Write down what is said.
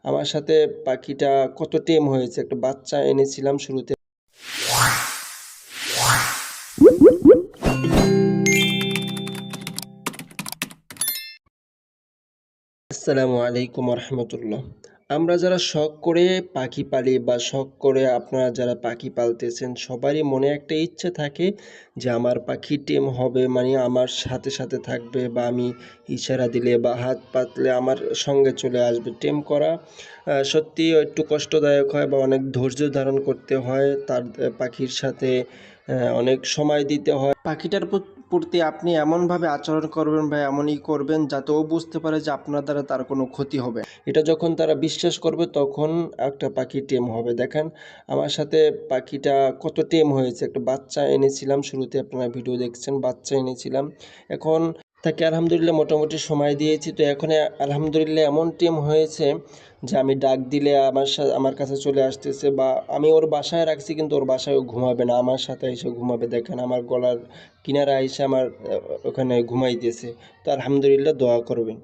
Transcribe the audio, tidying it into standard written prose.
আমার সাথে পাখিটা কত টেম হয়েছে, একটা বাচ্চা এনেছিলাম শুরুতে। আসসালামু আলাইকুম রহমতুল্লাহ। আমরা যারা শখ করে পাখি পালি বা শখ করে আপনারা যারা পাখি পালতেছেন, সবারই মনে একটা ইচ্ছে থাকে যে আমার পাখি টেম হবে, মানে আমার সাথে সাথে থাকবে, বা আমি ইশারা দিলে বা হাত পাতলে আমার সঙ্গে চলে আসবে। টেম করা সত্যি একটু কষ্টদায়ক হয় বা অনেক ধৈর্য ধারণ করতে হয়, তার পাখির সাথে অনেক সময় দিতে হয়। পাখিটার প্রতি আপনি এমনভাবে আচরণ করবেন বা এমনই করবেন যাতে ও বুঝতে পারে যে আপনার দ্বারা তার কোনো ক্ষতি হবে। এটা যখন তারা বিশ্বাস করবে তখন একটা পাখি টেম হবে। দেখেন আমার সাথে পাখিটা কত টেম হয়েছে, একটা বাচ্চা এনেছিলাম শুরুতে, আপনারা ভিডিও দেখছেন, বাচ্চা এনেছিলাম। এখন তাকে আলহামদুলিল্লাহ মোটামুটি সময় দিয়েছি, তো এখন আলহামদুলিল্লাহ এমন টেম হয়েছে যে আমি ডাক দিলে আমার কাছে চলে আসতেছে, বা আমি ওর বাসায় রাখছি কিন্তু ওর বাসায় ও ঘুমাবে না, আমার সাথে এসে ঘুমাবে। দেখেন আমার গলার কিনারা এসে আমার ওখানে ঘুমাইতেছে। তো আলহামদুলিল্লাহ, দোয়া করবেন।